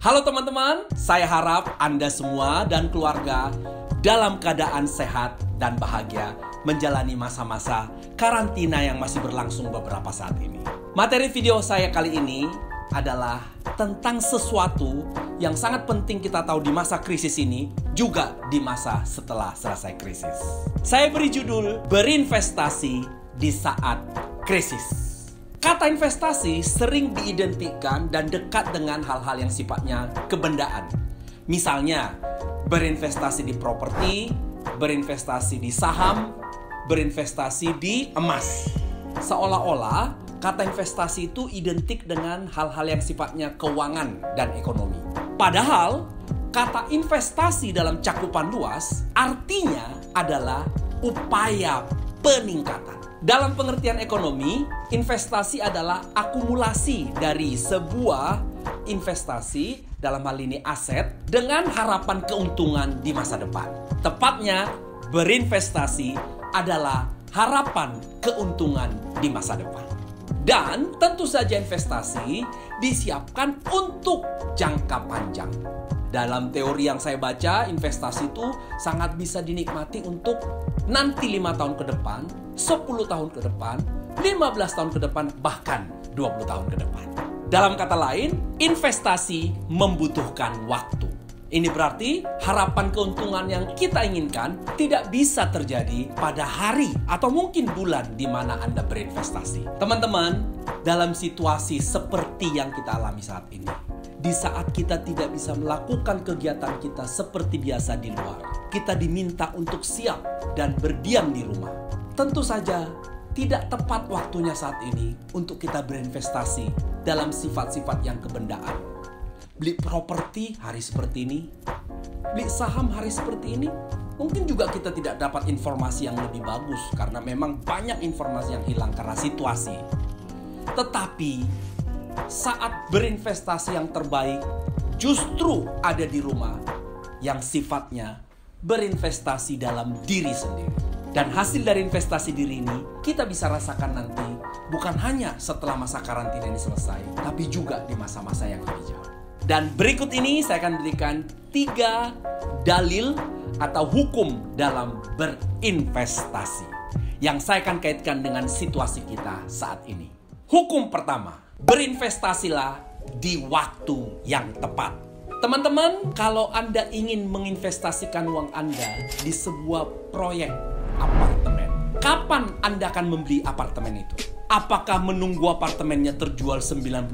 Halo teman-teman, saya harap Anda semua dan keluarga dalam keadaan sehat dan bahagia menjalani masa-masa karantina yang masih berlangsung beberapa saat ini. Materi video saya kali ini adalah tentang sesuatu yang sangat penting kita tahu di masa krisis ini, juga di masa setelah selesai krisis. Saya beri judul, berinvestasi di saat krisis. Kata investasi sering diidentikan dan dekat dengan hal-hal yang sifatnya kebendaan. Misalnya, berinvestasi di properti, berinvestasi di saham, berinvestasi di emas. Seolah-olah kata investasi itu identik dengan hal-hal yang sifatnya keuangan dan ekonomi. Padahal, kata investasi dalam cakupan luas artinya adalah upaya peningkatan. Dalam pengertian ekonomi, investasi adalah akumulasi dari sebuah investasi, dalam hal ini aset, dengan harapan keuntungan di masa depan. Tepatnya, berinvestasi adalah harapan keuntungan di masa depan. Dan tentu saja investasi disiapkan untuk jangka panjang. Dalam teori yang saya baca, investasi itu sangat bisa dinikmati untuk nanti 5 tahun ke depan, 10 tahun ke depan, 15 tahun ke depan, bahkan 20 tahun ke depan. Dalam kata lain, investasi membutuhkan waktu. Ini berarti harapan keuntungan yang kita inginkan tidak bisa terjadi pada hari atau mungkin bulan di mana Anda berinvestasi. Teman-teman, dalam situasi seperti yang kita alami saat ini, di saat kita tidak bisa melakukan kegiatan kita seperti biasa di luar, kita diminta untuk siap dan berdiam di rumah. Tentu saja tidak tepat waktunya saat ini untuk kita berinvestasi dalam sifat-sifat yang kebendaan. Beli properti hari seperti ini, beli saham hari seperti ini, mungkin juga kita tidak dapat informasi yang lebih bagus karena memang banyak informasi yang hilang karena situasi. Tetapi saat berinvestasi yang terbaik justru ada di rumah, yang sifatnya berinvestasi dalam diri sendiri. Dan hasil dari investasi diri ini kita bisa rasakan nanti bukan hanya setelah masa karantina ini selesai, tapi juga di masa-masa yang lebih jauh. Dan berikut ini saya akan berikan 3 dalil atau hukum dalam berinvestasi yang saya akan kaitkan dengan situasi kita saat ini. Hukum pertama, berinvestasilah di waktu yang tepat. Teman-teman, kalau Anda ingin menginvestasikan uang Anda di sebuah proyek apartemen, kapan Anda akan membeli apartemen itu? Apakah menunggu apartemennya terjual 90%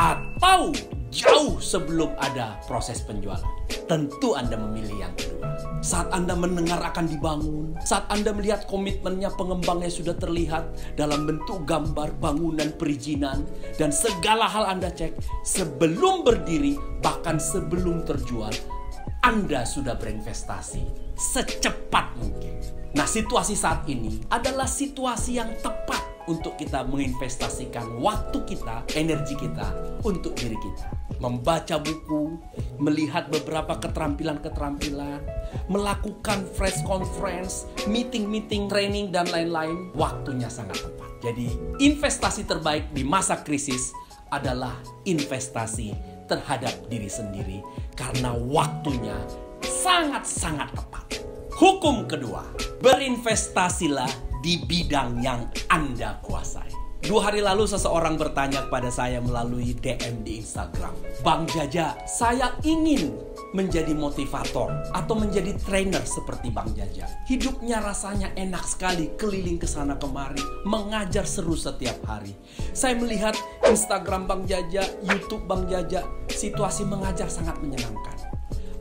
atau jauh sebelum ada proses penjualan? Tentu Anda memilih yang kedua. Saat Anda mendengar akan dibangun, saat Anda melihat komitmennya pengembangnya sudah terlihat dalam bentuk gambar, bangunan, perizinan, dan segala hal Anda cek sebelum berdiri, bahkan sebelum terjual, Anda sudah berinvestasi secepat mungkin. Nah, situasi saat ini adalah situasi yang tepat untuk kita menginvestasikan waktu kita, energi kita untuk diri kita. Membaca buku, melihat beberapa keterampilan-keterampilan, melakukan press conference, meeting-meeting, training, dan lain-lain. Waktunya sangat tepat. Jadi, investasi terbaik di masa krisis adalah investasi terhadap diri sendiri karena waktunya sangat-sangat tepat. Hukum kedua, berinvestasilah di bidang yang Anda kuasai. 2 hari lalu seseorang bertanya kepada saya melalui DM di Instagram, "Bang Jaja, saya ingin menjadi motivator atau menjadi trainer seperti Bang Jaja. Hidupnya rasanya enak sekali, keliling ke sana kemari, mengajar seru setiap hari. Saya melihat Instagram Bang Jaja, YouTube Bang Jaja, situasi mengajar sangat menyenangkan.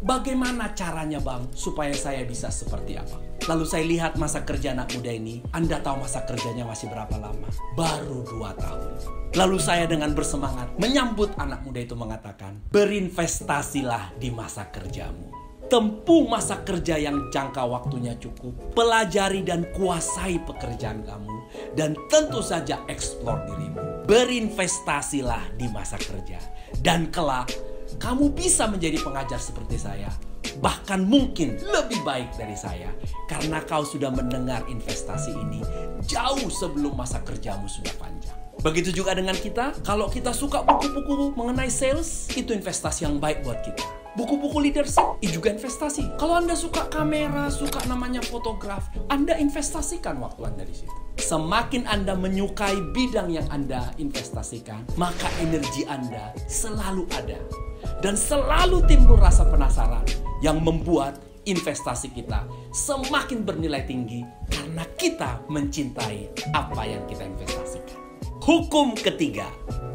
Bagaimana caranya Bang supaya saya bisa seperti apa?" Lalu saya lihat masa kerja anak muda ini. Anda tahu masa kerjanya masih berapa lama? Baru 2 tahun. Lalu saya dengan bersemangat menyambut anak muda itu mengatakan, berinvestasilah di masa kerjamu. Tempuh masa kerja yang jangka waktunya cukup. Pelajari dan kuasai pekerjaan kamu. Dan tentu saja eksplor dirimu. Berinvestasilah di masa kerja. Dan kelak kamu bisa menjadi pengajar seperti saya. Bahkan mungkin lebih baik dari saya. Karena kau sudah mendengar investasi ini jauh sebelum masa kerjamu sudah panjang. Begitu juga dengan kita, kalau kita suka buku-buku mengenai sales, itu investasi yang baik buat kita. Buku-buku leadership itu juga investasi. Kalau Anda suka kamera, suka namanya fotografi, Anda investasikan waktu Anda di situ. Semakin Anda menyukai bidang yang Anda investasikan, maka energi Anda selalu ada. Dan selalu timbul rasa penasaran yang membuat investasi kita semakin bernilai tinggi karena kita mencintai apa yang kita investasikan. Hukum ketiga,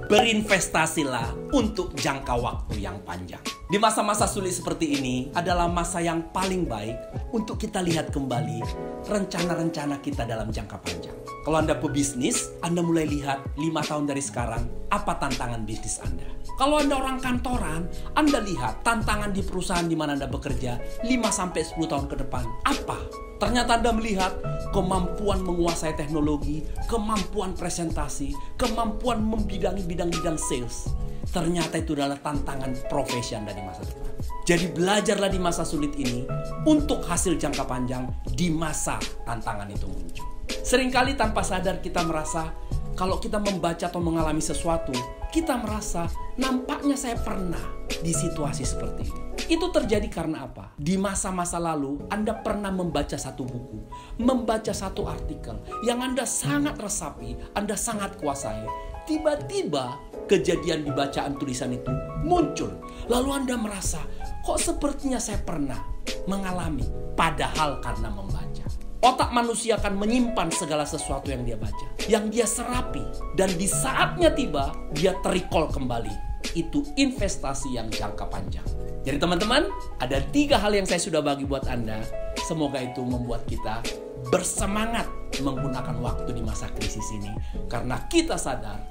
berinvestasilah untuk jangka waktu yang panjang. Di masa-masa sulit seperti ini adalah masa yang paling baik untuk kita lihat kembali rencana-rencana kita dalam jangka panjang. Kalau Anda pebisnis, Anda mulai lihat 5 tahun dari sekarang, apa tantangan bisnis Anda. Kalau Anda orang kantoran, Anda lihat tantangan di perusahaan di mana Anda bekerja 5-10 tahun ke depan. Apa? Ternyata Anda melihat kemampuan menguasai teknologi, kemampuan presentasi, kemampuan membidangi bidang-bidang sales. Ternyata itu adalah tantangan profesi Anda di masa depan. Jadi belajarlah di masa sulit ini untuk hasil jangka panjang di masa tantangan itu muncul. Seringkali tanpa sadar kita merasa kalau kita membaca atau mengalami sesuatu, kita merasa nampaknya saya pernah di situasi seperti ini. Itu terjadi karena apa? Di masa-masa lalu, Anda pernah membaca satu buku, membaca satu artikel yang Anda sangat resapi, Anda sangat kuasai. Tiba-tiba kejadian di bacaan tulisan itu muncul. Lalu Anda merasa, kok sepertinya saya pernah mengalami, padahal karena membaca. Otak manusia akan menyimpan segala sesuatu yang dia baca, yang dia serapi, dan di saatnya tiba, dia terrecall kembali. Itu investasi yang jangka panjang. Jadi teman-teman, ada 3 hal yang saya sudah bagi buat Anda. Semoga itu membuat kita bersemangat menggunakan waktu di masa krisis ini. Karena kita sadar,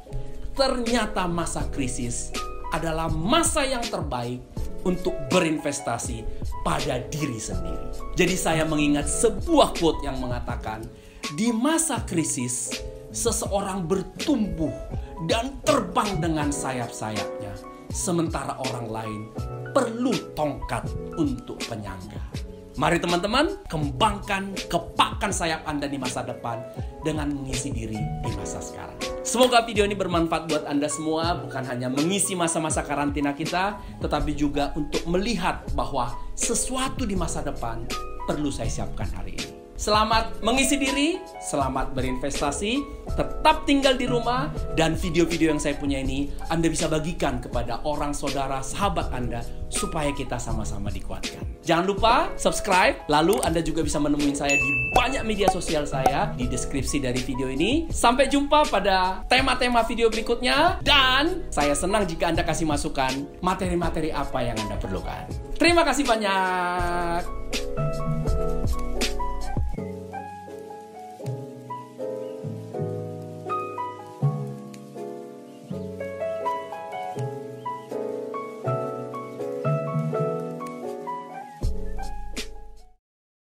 ternyata masa krisis adalah masa yang terbaik untuk berinvestasi pada diri sendiri. Jadi saya mengingat sebuah quote yang mengatakan, di masa krisis, seseorang bertumbuh dan terbang dengan sayap-sayapnya, sementara orang lain perlu tongkat untuk penyangga. Mari teman-teman, kembangkan, kepakkan sayap Anda di masa depan dengan mengisi diri di masa sekarang. Semoga video ini bermanfaat buat Anda semua, bukan hanya mengisi masa-masa karantina kita, tetapi juga untuk melihat bahwa sesuatu di masa depan perlu saya siapkan hari ini. Selamat mengisi diri, selamat berinvestasi, tetap tinggal di rumah, dan video-video yang saya punya ini Anda bisa bagikan kepada orang, saudara, sahabat Anda, supaya kita sama-sama dikuatkan. Jangan lupa subscribe, lalu Anda juga bisa menemui saya di banyak media sosial saya di deskripsi dari video ini. Sampai jumpa pada tema-tema video berikutnya, dan saya senang jika Anda kasih masukan materi-materi apa yang Anda perlukan. Terima kasih banyak.